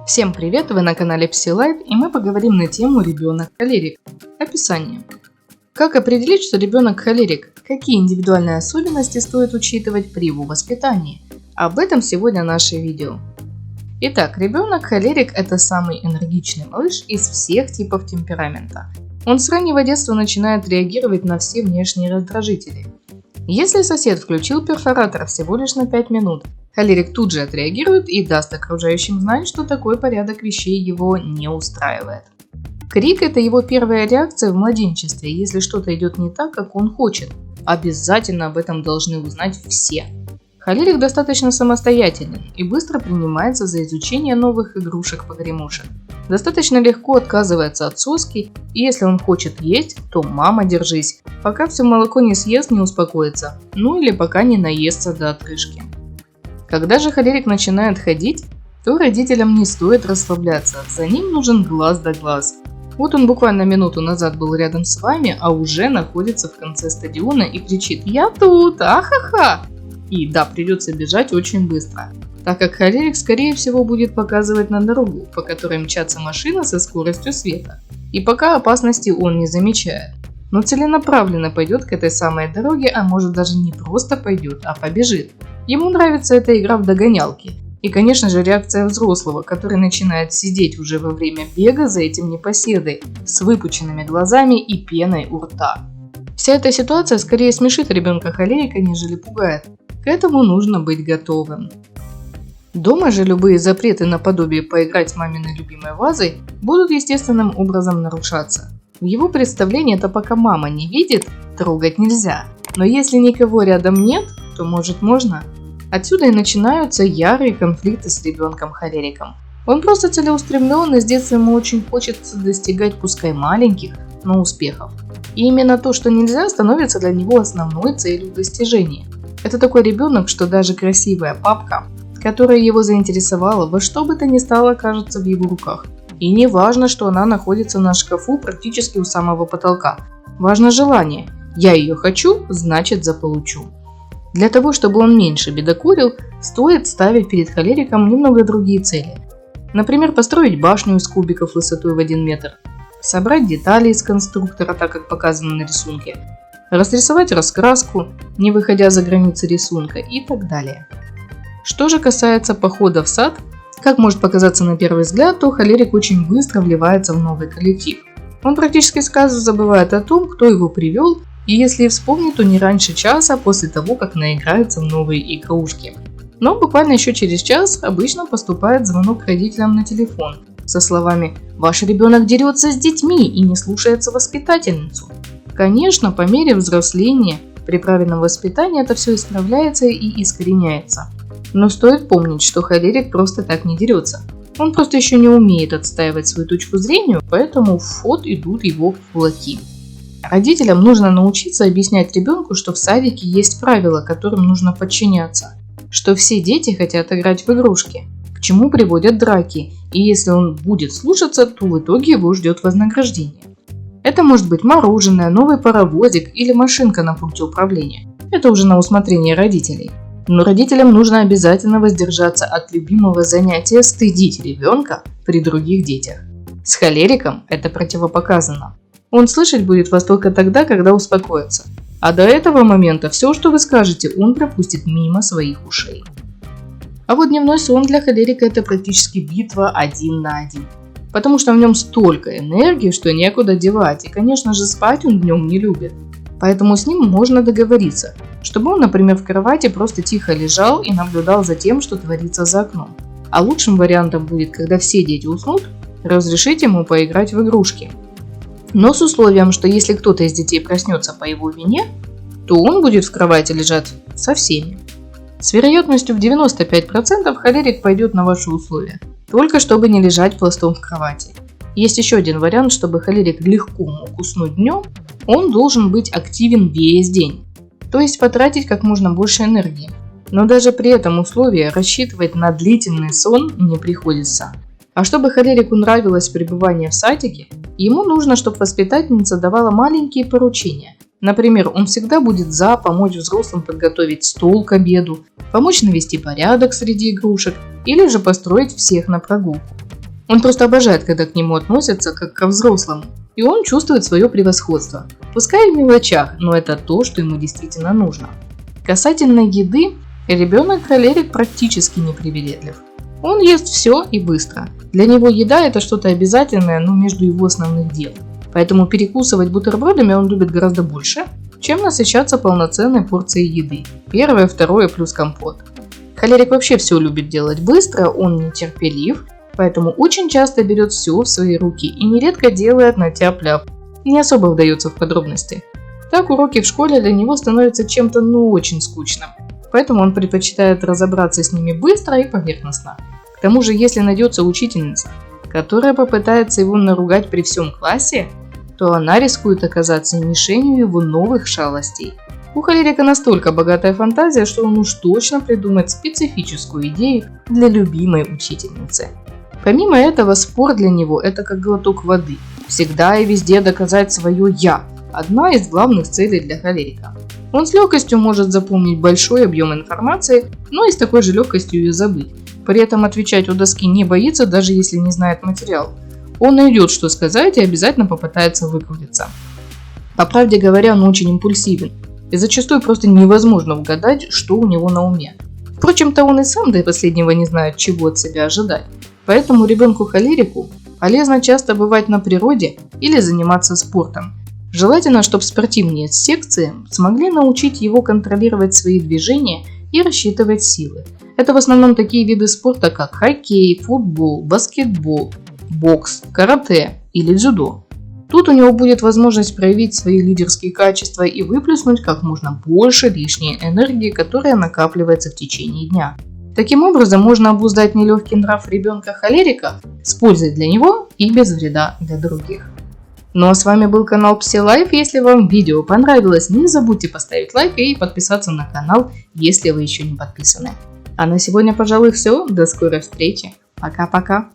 Всем привет! Вы на канале PsyLife, и мы поговорим на тему ребенок-холерик. Описание. Как определить, что ребенок холерик? Какие индивидуальные особенности стоит учитывать при его воспитании? Об этом сегодня наше видео. Итак, ребенок-холерик – это самый энергичный малыш из всех типов темперамента. Он с раннего детства начинает реагировать на все внешние раздражители. Если сосед включил перфоратор всего лишь на 5 минут, холерик тут же отреагирует и даст окружающим знать, что такой порядок вещей его не устраивает. Крик – это его первая реакция в младенчестве. Если что-то идет не так, как он хочет, обязательно об этом должны узнать все. Холерик достаточно самостоятельный и быстро принимается за изучение новых игрушек-погремушек. Достаточно легко отказывается от соски, и если он хочет есть, то мама держись, пока все молоко не съест, не успокоится, ну или пока не наестся до отрыжки. Когда же холерик начинает ходить, то родителям не стоит расслабляться, за ним нужен глаз да глаз. Вот он буквально минуту назад был рядом с вами, а уже находится в конце стадиона и кричит «Я тут! Ахаха!» И да, придется бежать очень быстро, так как холерик скорее всего будет показывать на дорогу, по которой мчатся машины со скоростью света, и пока опасности он не замечает. Но целенаправленно пойдет к этой самой дороге, а может даже не просто пойдет, а побежит. Ему нравится эта игра в догонялки. И, конечно же, реакция взрослого, который начинает сидеть уже во время бега за этим непоседой, с выпученными глазами и пеной у рта. Вся эта ситуация скорее смешит ребенка-холерика, нежели пугает. К этому нужно быть готовым. Дома же любые запреты наподобие поиграть с маминой любимой вазой будут естественным образом нарушаться. В его представлении это пока мама не видит, трогать нельзя. Но если никого рядом нет, то может можно. Отсюда и начинаются ярые конфликты с ребенком-холериком. Он просто целеустремлен, и с детства ему очень хочется достигать пускай маленьких, но успехов. И именно то, что нельзя, становится для него основной целью достижения. Это такой ребенок, что даже красивая папка, которая его заинтересовала, во что бы то ни стало окажется в его руках. И не важно, что она находится на шкафу практически у самого потолка. Важно желание. Я ее хочу, значит заполучу. Для того, чтобы он меньше бедокурил, стоит ставить перед холериком немного другие цели. Например, построить башню из кубиков высотой в 1 метр, собрать детали из конструктора, так как показано на рисунке, разрисовать раскраску, не выходя за границы рисунка и так далее. Что же касается похода в сад, как может показаться на первый взгляд, то холерик очень быстро вливается в новый коллектив. Он практически сразу забывает о том, кто его привел, и если и вспомнит, то не раньше часа после того, как наиграется в новые игрушки. Но буквально еще через час обычно поступает звонок родителям на телефон со словами «Ваш ребенок дерется с детьми и не слушается воспитательницу». Конечно, по мере взросления, при правильном воспитании это все исправляется и искореняется. Но стоит помнить, что холерик просто так не дерется. Он просто еще не умеет отстаивать свою точку зрения, поэтому в ход идут его кулаки. Родителям нужно научиться объяснять ребенку, что в садике есть правила, которым нужно подчиняться, что все дети хотят играть в игрушки, к чему приводят драки, и если он будет слушаться, то в итоге его ждет вознаграждение. Это может быть мороженое, новый паровозик или машинка на пульте управления. Это уже на усмотрение родителей. Но родителям нужно обязательно воздержаться от любимого занятия стыдить ребенка при других детях. С холериком это противопоказано. Он слышать будет вас только тогда, когда успокоится. А до этого момента все, что вы скажете, он пропустит мимо своих ушей. А вот дневной сон для холерика – это практически битва 1 на 1. Потому что в нем столько энергии, что некуда девать. И, конечно же, спать он днем не любит. Поэтому с ним можно договориться, чтобы он, например, в кровати просто тихо лежал и наблюдал за тем, что творится за окном. А лучшим вариантом будет, когда все дети уснут, разрешить ему поиграть в игрушки. Но с условием, что если кто-то из детей проснется по его вине, то он будет в кровати лежать со всеми. С вероятностью в 95% холерик пойдет на ваши условия, только чтобы не лежать пластом в кровати. Есть еще один вариант, чтобы холерик легко мог уснуть днем, он должен быть активен весь день, то есть потратить как можно больше энергии. Но даже при этом условии рассчитывать на длительный сон не приходится. А чтобы холерику нравилось пребывание в садике, ему нужно, чтобы воспитательница давала маленькие поручения. Например, он всегда будет за помочь взрослым подготовить стол к обеду, помочь навести порядок среди игрушек или же построить всех на прогулку. Он просто обожает, когда к нему относятся как ко взрослому, и он чувствует свое превосходство. Пускай в мелочах, но это то, что ему действительно нужно. Касательно еды, ребенок-холерик практически не привередлив. Он ест все и быстро. Для него еда – это что-то обязательное, но между его основных дел. Поэтому перекусывать бутербродами он любит гораздо больше, чем насыщаться полноценной порцией еды. Первое, второе плюс компот. Холерик вообще все любит делать быстро, он нетерпелив, поэтому очень часто берет все в свои руки и нередко делает на тяп-ляп. Не особо вдается в подробности. Так уроки в школе для него становятся чем-то очень скучным. Поэтому он предпочитает разобраться с ними быстро и поверхностно. К тому же, если найдется учительница, которая попытается его наругать при всем классе, то она рискует оказаться мишенью его новых шалостей. У холерика настолько богатая фантазия, что он уж точно придумает специфическую идею для любимой учительницы. Помимо этого, спор для него – это как глоток воды. Всегда и везде доказать свое «я» – одна из главных целей для холерика. Он с легкостью может запомнить большой объем информации, но и с такой же легкостью ее забыть. При этом отвечать у доски не боится, даже если не знает материал. Он найдет, что сказать, и обязательно попытается выкрутиться. По правде говоря, он очень импульсивен, и зачастую просто невозможно угадать, что у него на уме. Впрочем-то, он и сам до последнего не знает, чего от себя ожидать. Поэтому ребенку-холерику полезно часто бывать на природе или заниматься спортом. Желательно, чтобы спортивные секции смогли научить его контролировать свои движения и рассчитывать силы. Это в основном такие виды спорта, как хоккей, футбол, баскетбол, бокс, карате или дзюдо. Тут у него будет возможность проявить свои лидерские качества и выплеснуть как можно больше лишней энергии, которая накапливается в течение дня. Таким образом, можно обуздать нелегкий нрав ребенка-холерика с пользой для него и без вреда для других. Ну а с вами был канал PsyLife. Если вам видео понравилось, не забудьте поставить лайк и подписаться на канал, если вы еще не подписаны. А на сегодня, пожалуй, все. До скорой встречи. Пока-пока.